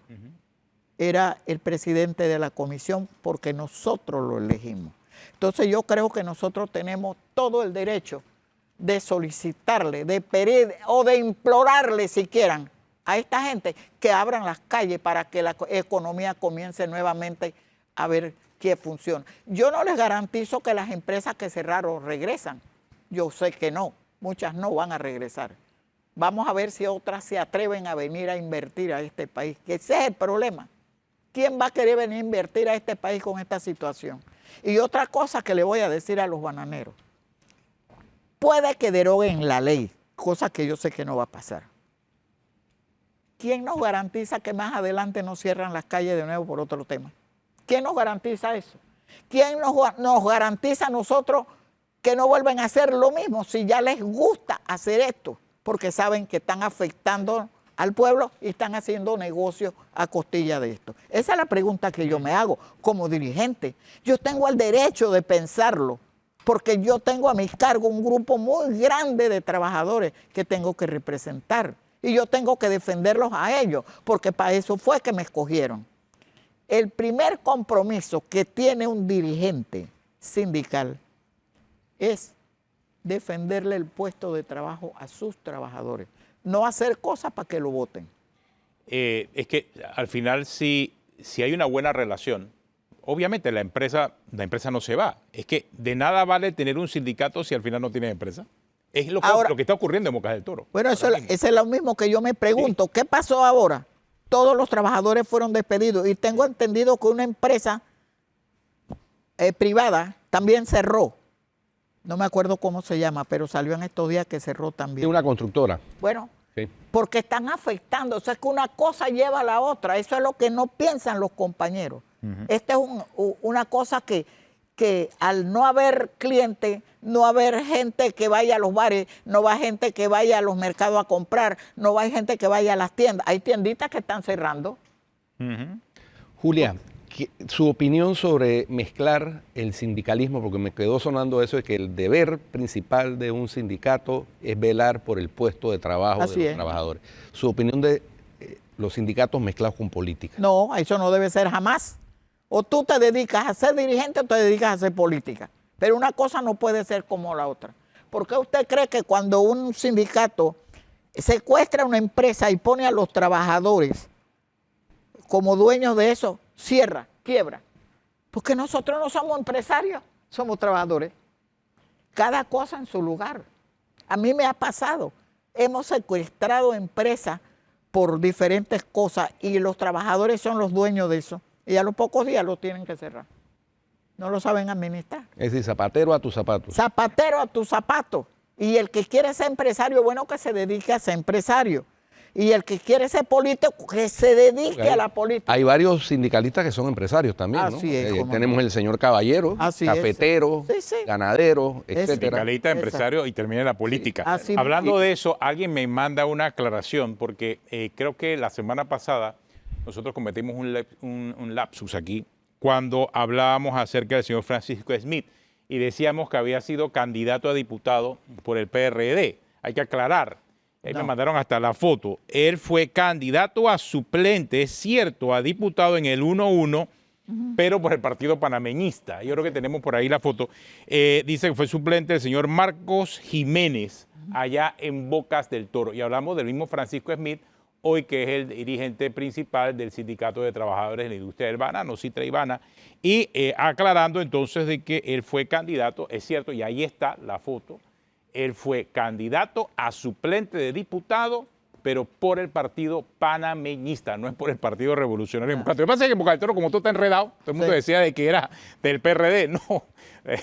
Speaker 4: era el presidente de la comisión porque nosotros lo elegimos. Entonces yo creo que nosotros tenemos todo el derecho de solicitarle, de pedir o de implorarle si quieran a esta gente que abran las calles para que la economía comience nuevamente a ver qué funciona. Yo no les garantizo que las empresas que cerraron regresan. Yo sé que no, muchas no van a regresar. Vamos a ver si otras se atreven a venir a invertir a este país, que ese es el problema. ¿Quién va a querer venir a invertir a este país con esta situación? Y otra cosa que le voy a decir a los bananeros. Puede que deroguen la ley, cosa que yo sé que no va a pasar. ¿Quién nos garantiza que más adelante no cierran las calles de nuevo por otro tema? ¿Quién nos garantiza eso? ¿Quién nos garantiza a nosotros que no vuelven a hacer lo mismo si ya les gusta hacer esto? Porque saben que están afectando al pueblo y están haciendo negocios a costilla de esto. Esa es la pregunta que yo me hago como dirigente. Yo tengo el derecho de pensarlo, porque yo tengo a mi cargo un grupo muy grande de trabajadores que tengo que representar. Y yo tengo que defenderlos a ellos, porque para eso fue que me escogieron. El primer compromiso que tiene un dirigente sindical es defenderle el puesto de trabajo a sus trabajadores, no hacer cosas para que lo voten.
Speaker 2: Es que al final si hay una buena relación, obviamente la empresa no se va. Es que de nada vale tener un sindicato si al final no tienes empresa. Es lo que está ocurriendo en Bocas del Toro.
Speaker 4: Bueno, eso es lo mismo que yo me pregunto. Sí. ¿Qué pasó ahora? Todos los trabajadores fueron despedidos y tengo entendido que una empresa privada también cerró. No me acuerdo cómo se llama, pero salió en estos días que cerró también.
Speaker 1: Sí, una constructora.
Speaker 4: Bueno, sí. Porque están afectando. O sea, es que una cosa lleva a la otra. Eso es lo que no piensan los compañeros. Esta es una cosa que al no haber clientes, no haber gente que vaya a los bares, no va gente que vaya a los mercados a comprar, no va gente que vaya a las tiendas. Hay tienditas que están cerrando.
Speaker 1: Julia, su opinión sobre mezclar el sindicalismo, porque me quedó sonando eso de que el deber principal de un sindicato es velar por el puesto de trabajo de los trabajadores. Su opinión de los sindicatos mezclados con política.
Speaker 4: No, eso no debe ser jamás. O tú te dedicas a ser dirigente o te dedicas a hacer política. Pero una cosa no puede ser como la otra. ¿Por qué usted cree que cuando un sindicato secuestra una empresa y pone a los trabajadores como dueños de eso, cierra, quiebra? Porque nosotros no somos empresarios, somos trabajadores. Cada cosa en su lugar. A mí me ha pasado. Hemos secuestrado empresas por diferentes cosas y los trabajadores son los dueños de eso. Y a los pocos días lo tienen que cerrar. No lo saben administrar.
Speaker 1: Es decir, zapatero a tus zapatos.
Speaker 4: Zapatero a tus zapatos. Y el que quiere ser empresario, bueno, que se dedique a ser empresario. Y el que quiere ser político, que se dedique a la política.
Speaker 1: Hay varios sindicalistas que son empresarios también, ¿no?
Speaker 4: Así es, cómo
Speaker 1: tenemos
Speaker 4: no.
Speaker 1: el señor Caballero,
Speaker 4: Así es.
Speaker 1: cafetero,
Speaker 4: Sí, sí.
Speaker 1: ganadero, etcétera.
Speaker 2: Sindicalista, empresario y termina en la política.
Speaker 4: Así-
Speaker 2: Hablando de eso, alguien me manda una aclaración porque creo que la semana pasada nosotros cometimos un lapsus aquí cuando hablábamos acerca del señor Francisco Smith y decíamos que había sido candidato a diputado por el PRD. Hay que aclarar. Ahí me mandaron hasta la foto. Él fue candidato a suplente, es cierto, a diputado en el 1-1, pero por el Partido Panameñista. Yo creo que tenemos por ahí la foto. Dice que fue suplente el señor Marcos Jiménez, allá en Bocas del Toro. Y hablamos del mismo Francisco Smith, hoy que es el dirigente principal del Sindicato de Trabajadores de la Industria del Banano, Citra y Bana, y aclarando entonces de que él fue candidato, es cierto, y ahí está la foto. Él fue candidato a suplente de diputado, pero por el Partido Panameñista, no es por el Partido Revolucionario Democrático. Lo que pasa es que en Boca del Toro, como todo está enredado, todo el mundo decía de que era del PRD. No,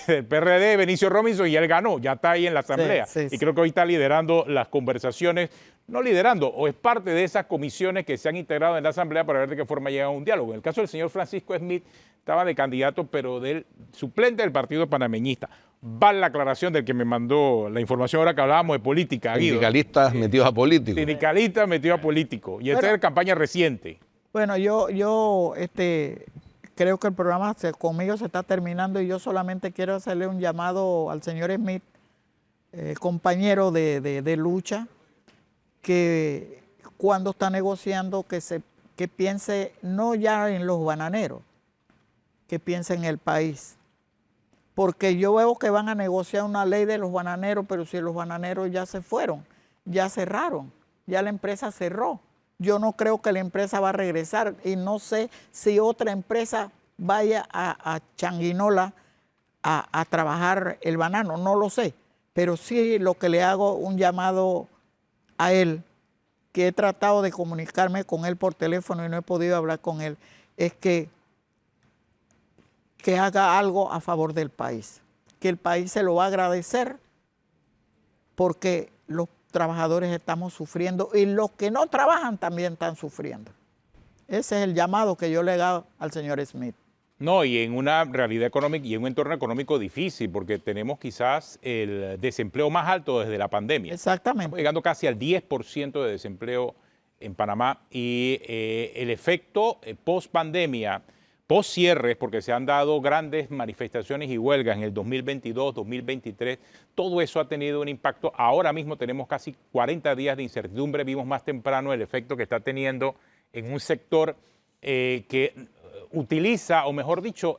Speaker 2: del PRD, Benicio Robinson, y él ganó, ya está ahí en la Asamblea. Y creo que hoy está liderando las conversaciones, no liderando, o es parte de esas comisiones que se han integrado en la Asamblea para ver de qué forma llega a un diálogo. En el caso del señor Francisco Smith, estaba de candidato, pero del suplente del Partido Panameñista. Vale la aclaración del que me mandó la información ahora que hablábamos de política, Guido.
Speaker 1: Sindicalistas metidos a políticos.
Speaker 2: Sindicalistas metidos a políticos. Y esta es campaña reciente.
Speaker 4: Bueno, yo creo que el programa conmigo se está terminando y yo solamente quiero hacerle un llamado al señor Smith, compañero de lucha, que cuando está negociando que piense no ya en los bananeros, que piense en el país. Porque yo veo que van a negociar una ley de los bananeros, pero si los bananeros ya se fueron, ya cerraron, ya la empresa cerró. Yo no creo que la empresa va a regresar y no sé si otra empresa vaya a Changuinola a trabajar el banano, no lo sé. Pero sí lo que le hago un llamado a él, que he tratado de comunicarme con él por teléfono y no he podido hablar con él, es que haga algo a favor del país, que el país se lo va a agradecer porque los trabajadores estamos sufriendo y los que no trabajan también están sufriendo. Ese es el llamado que yo le hago al señor Smith.
Speaker 2: No, y en una realidad económica y en un entorno económico difícil, porque tenemos quizás el desempleo más alto desde la pandemia.
Speaker 4: Exactamente.
Speaker 2: Estamos llegando casi al 10% de desempleo en Panamá y el efecto post-pandemia, post-cierres, porque se han dado grandes manifestaciones y huelgas en el 2022, 2023, todo eso ha tenido un impacto. Ahora mismo tenemos casi 40 días de incertidumbre, vimos más temprano el efecto que está teniendo en un sector que utiliza, o mejor dicho,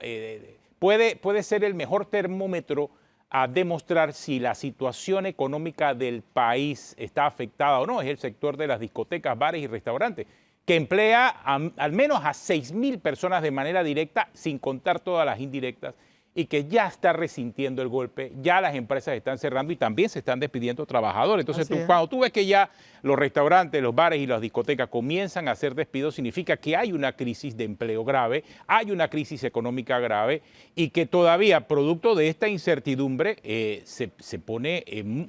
Speaker 2: puede ser el mejor termómetro a demostrar si la situación económica del país está afectada o no. Es el sector de las discotecas, bares y restaurantes, que emplea al menos a 6.000 personas de manera directa, sin contar todas las indirectas, y que ya está resintiendo el golpe, ya las empresas están cerrando y también se están despidiendo trabajadores. Entonces, cuando tú ves que ya los restaurantes, los bares y las discotecas comienzan a hacer despidos, significa que hay una crisis de empleo grave, hay una crisis económica grave y que todavía, producto de esta incertidumbre, se pone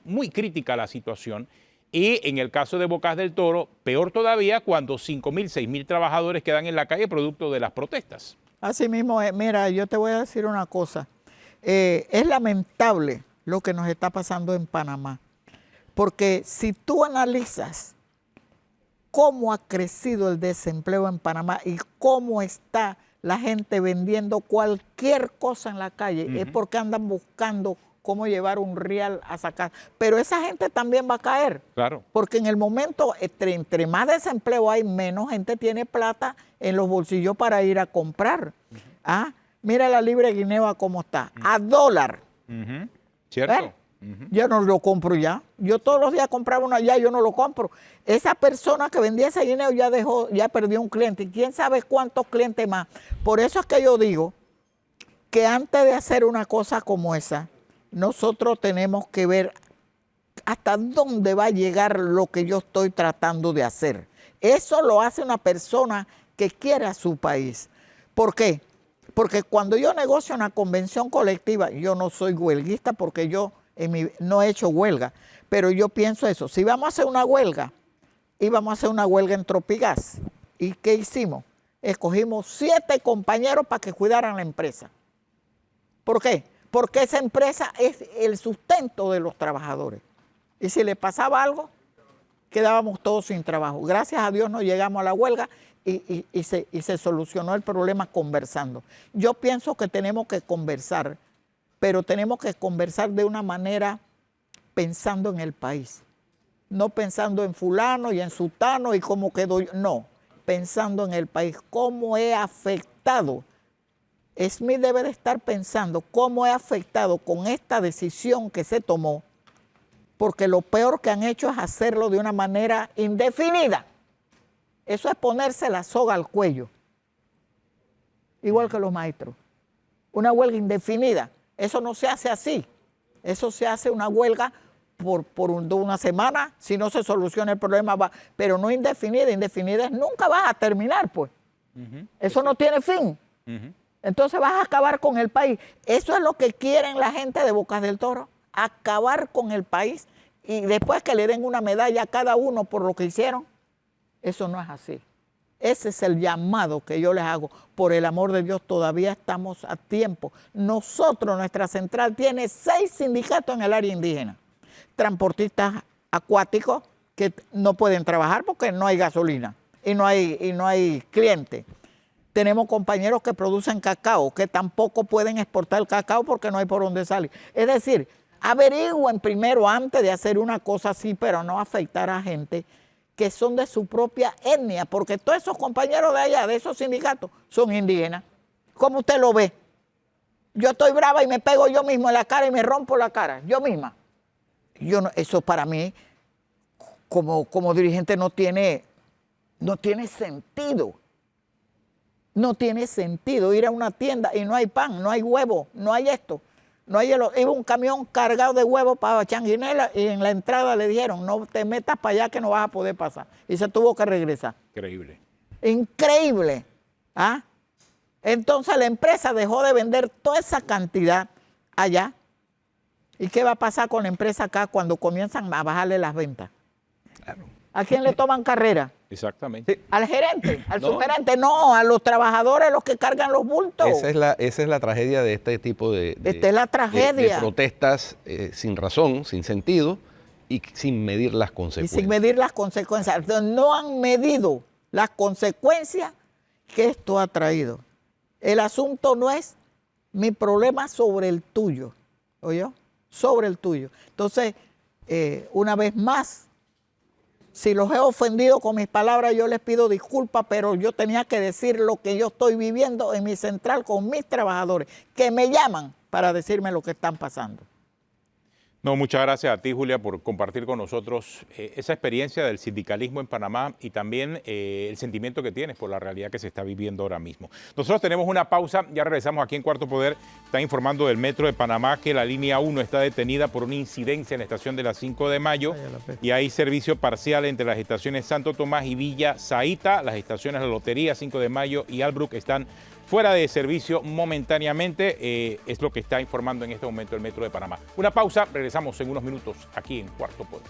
Speaker 2: muy crítica la situación. Y en el caso de Bocas del Toro, peor todavía cuando 5.000, 6.000 trabajadores quedan en la calle producto de las protestas.
Speaker 4: Así mismo, mira, yo te voy a decir una cosa. Es lamentable lo que nos está pasando en Panamá, porque si tú analizas cómo ha crecido el desempleo en Panamá y cómo está la gente vendiendo cualquier cosa en la calle, es porque andan buscando cómo llevar un real a sacar. Pero esa gente también va a caer.
Speaker 2: Claro.
Speaker 4: Porque en el momento, entre más desempleo hay, menos gente tiene plata en los bolsillos para ir a comprar. Mira la libre guinea cómo está, a $1.
Speaker 2: ¿Cierto?
Speaker 4: Yo no lo compro ya. Yo todos los días compraba uno allá, yo no lo compro. Esa persona que vendía ese guineo ya perdió un cliente. Y quién sabe cuántos clientes más. Por eso es que yo digo que antes de hacer una cosa como esa, nosotros tenemos que ver hasta dónde va a llegar lo que yo estoy tratando de hacer. Eso lo hace una persona que quiere a su país. ¿Por qué? Porque cuando yo negocio una convención colectiva, yo no soy huelguista porque yo no he hecho huelga, pero yo pienso eso. Si vamos a hacer una huelga, íbamos a hacer una huelga en Tropigas. ¿Y qué hicimos? Escogimos 7 compañeros para que cuidaran la empresa. ¿Por qué? Porque esa empresa es el sustento de los trabajadores. Y si le pasaba algo, quedábamos todos sin trabajo. Gracias a Dios no llegamos a la huelga y se solucionó el problema conversando. Yo pienso que tenemos que conversar, pero tenemos que conversar de una manera pensando en el país. No pensando en fulano y en sutano y cómo quedó yo. No, pensando en el país. ¿Cómo he afectado? Smith debe de estar pensando cómo he afectado con esta decisión que se tomó, porque lo peor que han hecho es hacerlo de una manera indefinida. Eso es ponerse la soga al cuello, igual que los maestros. Una huelga indefinida, eso no se hace así. Eso se hace una huelga por una semana, si no se soluciona el problema, va, pero no indefinida. Indefinida es nunca vas a terminar, pues. Eso no tiene fin. Entonces vas a acabar con el país. Eso es lo que quieren la gente de Bocas del Toro, acabar con el país y después que le den una medalla a cada uno por lo que hicieron. Eso no es así. Ese es el llamado que yo les hago. Por el amor de Dios, todavía estamos a tiempo. Nosotros, nuestra central, tiene 6 sindicatos en el área indígena. Transportistas acuáticos que no pueden trabajar porque no hay gasolina y no hay clientes. Tenemos compañeros que producen cacao, que tampoco pueden exportar el cacao porque no hay por dónde salir. Es decir, averigüen primero antes de hacer una cosa así, pero no afectar a gente que son de su propia etnia, porque todos esos compañeros de allá, de esos sindicatos, son indígenas. ¿Cómo usted lo ve? Yo estoy brava y me pego yo mismo en la cara y me rompo la cara, yo misma. Eso para mí, como dirigente, no tiene sentido. No tiene sentido ir a una tienda y no hay pan, no hay huevo, no hay esto, no hay iba un camión cargado de huevos para Changuinela y en la entrada le dijeron, no te metas para allá que no vas a poder pasar. Y se tuvo que regresar.
Speaker 2: Increíble.
Speaker 4: Increíble. ¿Ah? Entonces la empresa dejó de vender toda esa cantidad allá. ¿Y qué va a pasar con la empresa acá cuando comienzan a bajarle las ventas?
Speaker 1: Claro.
Speaker 4: ¿A quién le toman carrera?
Speaker 2: Exactamente.
Speaker 4: ¿Al gerente? ¿Al subgerente? No, a los trabajadores, los que cargan los bultos.
Speaker 1: Esa es la tragedia de este tipo de
Speaker 4: Esta es la tragedia.
Speaker 1: de protestas sin razón, sin sentido y sin medir las
Speaker 4: Y
Speaker 1: consecuencias.
Speaker 4: sin medir las consecuencias. Entonces, no han medido las consecuencias que esto ha traído. El asunto no es mi problema sobre el tuyo, ¿oyó? Sobre el tuyo. Entonces, una vez más, si los he ofendido con mis palabras, yo les pido disculpas, pero yo tenía que decir lo que yo estoy viviendo en mi central con mis trabajadores, que me llaman para decirme lo que están pasando.
Speaker 2: No, muchas gracias a ti, Julia, por compartir con nosotros esa experiencia del sindicalismo en Panamá y también el sentimiento que tienes por la realidad que se está viviendo ahora mismo. Nosotros tenemos una pausa, ya regresamos aquí en Cuarto Poder. Están informando del Metro de Panamá que la línea 1 está detenida por una incidencia en la estación de la 5 de Mayo y hay servicio parcial entre las estaciones Santo Tomás y Villa Zaita. Las estaciones La Lotería, 5 de Mayo y Albrook están fuera de servicio momentáneamente, es lo que está informando en este momento el Metro de Panamá. Una pausa, regresamos en unos minutos aquí en Cuarto Poder.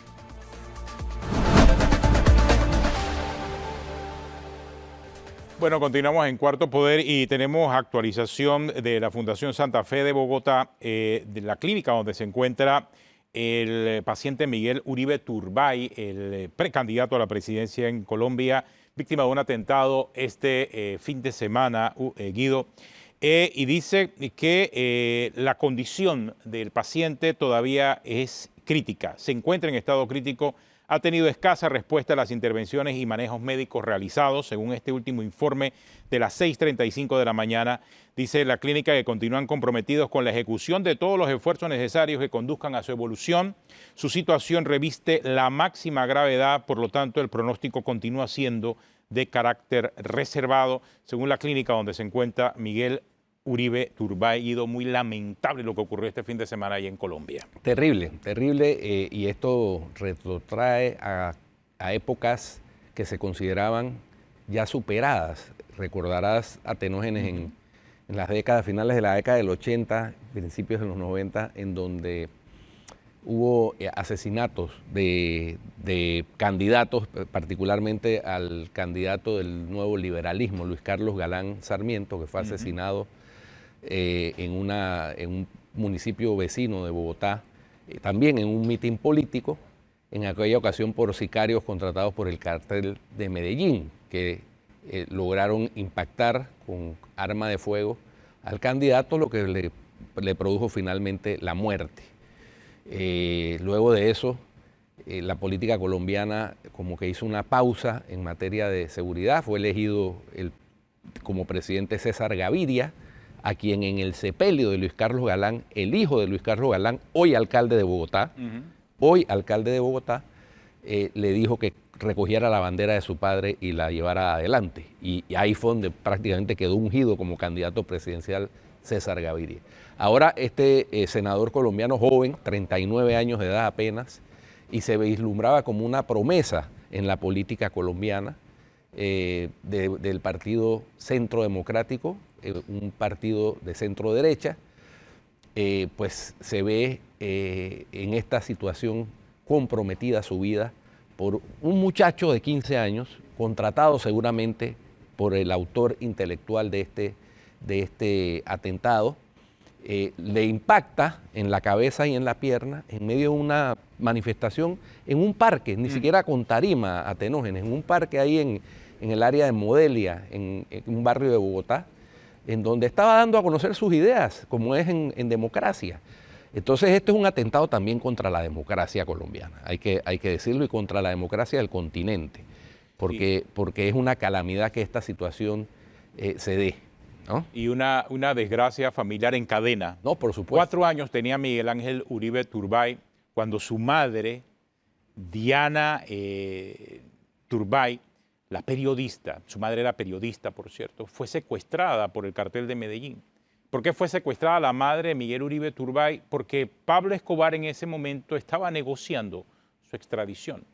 Speaker 2: Bueno, continuamos en Cuarto Poder y tenemos actualización de la Fundación Santa Fe de Bogotá, de la clínica donde se encuentra el paciente Miguel Uribe Turbay, el precandidato a la presidencia en Colombia, víctima de un atentado este fin de semana, Guido, y dice que la condición del paciente todavía es crítica, se encuentra en estado crítico, ha tenido escasa respuesta a las intervenciones y manejos médicos realizados, según este último informe de las 6:35 de la mañana. Dice la clínica que continúan comprometidos con la ejecución de todos los esfuerzos necesarios que conduzcan a su evolución. Su situación reviste la máxima gravedad, por lo tanto el pronóstico continúa siendo de carácter reservado, según la clínica donde se encuentra Miguel Uribe Turbay. Guido, muy lamentable lo que ocurrió este fin de semana ahí en Colombia.
Speaker 1: Terrible, terrible, y esto retrotrae a épocas que se consideraban ya superadas. Recordarás Atenógenes en las décadas finales de la década del 80, principios de los 90, en donde hubo asesinatos de candidatos, particularmente al candidato del nuevo liberalismo, Luis Carlos Galán Sarmiento, que fue asesinado en un municipio vecino de Bogotá, también en un mitin político, en aquella ocasión por sicarios contratados por el cartel de Medellín, que lograron impactar con arma de fuego al candidato, lo que le produjo finalmente la muerte. Luego de eso, la política colombiana como que hizo una pausa en materia de seguridad. Fue elegido como presidente César Gaviria, a quien en el sepelio de Luis Carlos Galán, el hijo de Luis Carlos Galán, hoy alcalde de Bogotá, le dijo que recogiera la bandera de su padre y la llevara adelante. Y ahí fue donde prácticamente quedó ungido como candidato presidencial César Gaviria. Ahora este senador colombiano joven, 39 años de edad apenas, y se vislumbraba como una promesa en la política colombiana del Partido Centro Democrático, un partido de centro derecha, pues se ve en esta situación comprometida su vida por un muchacho de 15 años, contratado seguramente por el autor intelectual de este atentado, le impacta en la cabeza y en la pierna en medio de una manifestación en un parque, ni siquiera con tarima atenógenes, en un parque ahí en el área de Modelia, en un barrio de Bogotá, en donde estaba dando a conocer sus ideas, como es en democracia. Entonces este es un atentado también contra la democracia colombiana, hay que decirlo, y contra la democracia del continente, porque es una calamidad que esta situación se dé, ¿no?
Speaker 2: Y una desgracia familiar en cadena.
Speaker 1: No, por supuesto.
Speaker 2: 4 años tenía Miguel Ángel Uribe Turbay cuando su madre, Diana Turbay, la periodista, su madre era periodista, por cierto, fue secuestrada por el cartel de Medellín. ¿Por qué fue secuestrada la madre de Miguel Uribe Turbay? Porque Pablo Escobar en ese momento estaba negociando su extradición.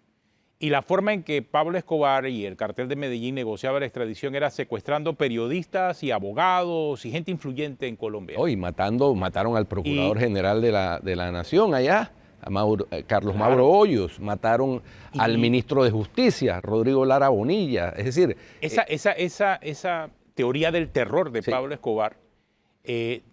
Speaker 2: Y la forma en que Pablo Escobar y el cartel de Medellín negociaba la extradición era secuestrando periodistas y abogados y gente influyente en Colombia.
Speaker 1: Hoy mataron al procurador general de la Nación allá, a Carlos Mauro Hoyos, mataron al ministro de Justicia, Rodrigo Lara Bonilla. Es decir,
Speaker 2: esa teoría del terror de Pablo Escobar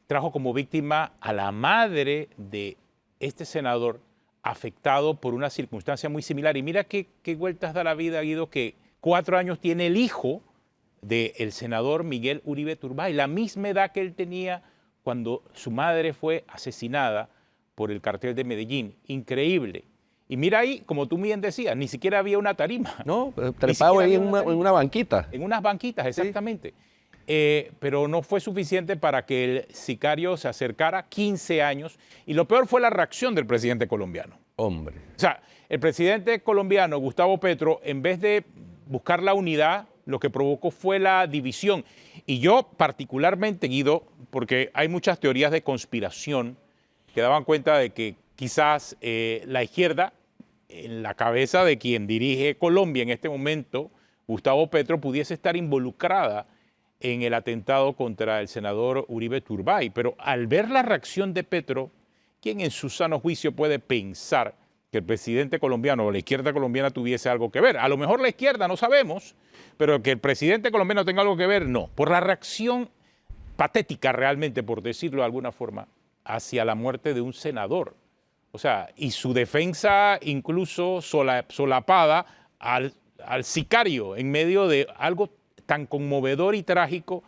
Speaker 2: trajo como víctima a la madre de este senador afectado por una circunstancia muy similar. Y mira qué vueltas da la vida, Guido, que 4 años tiene el hijo del senador Miguel Uribe Turbay, la misma edad que él tenía cuando su madre fue asesinada por el cartel de Medellín. Increíble. Y mira ahí, como tú bien decías, ni siquiera había una tarima.
Speaker 1: No, trepado ahí en una banquita.
Speaker 2: En unas banquitas, exactamente. Sí. Pero no fue suficiente para que el sicario se acercara 15 años. Y lo peor fue la reacción del presidente colombiano.
Speaker 1: Hombre.
Speaker 2: O sea, el presidente colombiano, Gustavo Petro, en vez de buscar la unidad, lo que provocó fue la división. Y yo particularmente, Guido, porque hay muchas teorías de conspiración que daban cuenta de que quizás la izquierda, en la cabeza de quien dirige Colombia en este momento, Gustavo Petro, pudiese estar involucrada en el atentado contra el senador Uribe Turbay. Pero al ver la reacción de Petro, ¿quién en su sano juicio puede pensar que el presidente colombiano o la izquierda colombiana tuviese algo que ver? A lo mejor la izquierda, no sabemos, pero que el presidente colombiano tenga algo que ver, no. Por la reacción patética realmente, por decirlo de alguna forma, hacia la muerte de un senador. O sea, y su defensa incluso solapada al sicario en medio de algo tan conmovedor y trágico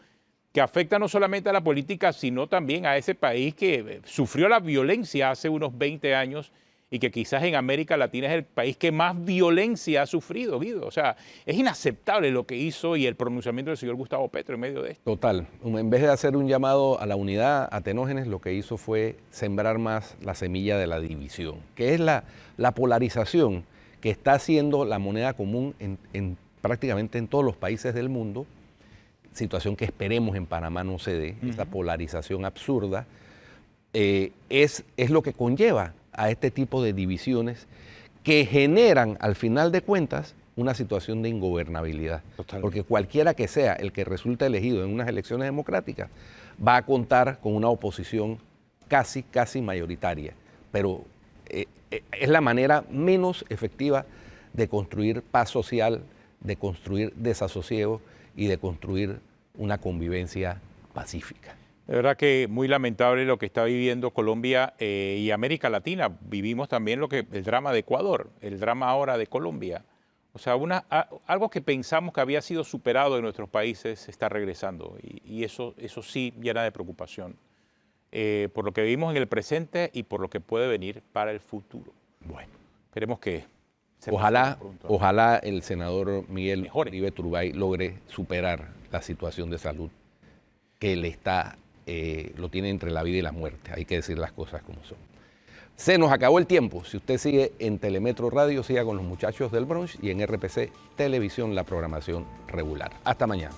Speaker 2: que afecta no solamente a la política, sino también a ese país que sufrió la violencia hace unos 20 años y que quizás en América Latina es el país que más violencia ha sufrido, Guido. O sea, es inaceptable lo que hizo y el pronunciamiento del señor Gustavo Petro en medio de esto.
Speaker 1: Total. En vez de hacer un llamado a la unidad, a Tenógenes, lo que hizo fue sembrar más la semilla de la división, que es la polarización que está haciendo la moneda común prácticamente en todos los países del mundo, situación que esperemos en Panamá no se dé, esa polarización absurda, es lo que conlleva a este tipo de divisiones que generan, al final de cuentas, una situación de ingobernabilidad. Totalmente. Porque cualquiera que sea el que resulte elegido en unas elecciones democráticas va a contar con una oposición casi mayoritaria. Pero es la manera menos efectiva de construir paz social, de construir desasosiego y de construir una convivencia pacífica.
Speaker 2: De verdad que muy lamentable lo que está viviendo Colombia y América Latina. Vivimos también el drama de Ecuador, el drama ahora de Colombia. O sea, algo que pensamos que había sido superado en nuestros países está regresando y eso sí llena de preocupación por lo que vivimos en el presente y por lo que puede venir para el futuro.
Speaker 1: Bueno,
Speaker 2: esperemos que
Speaker 1: ojalá el senador Miguel
Speaker 2: mejore.
Speaker 1: Uribe Turbay logre superar la situación de salud que lo tiene entre la vida y la muerte. Hay que decir las cosas como son. Se nos acabó el tiempo. Si usted sigue en Telemetro Radio, siga con los muchachos del brunch y en RPC Televisión la programación regular. Hasta mañana.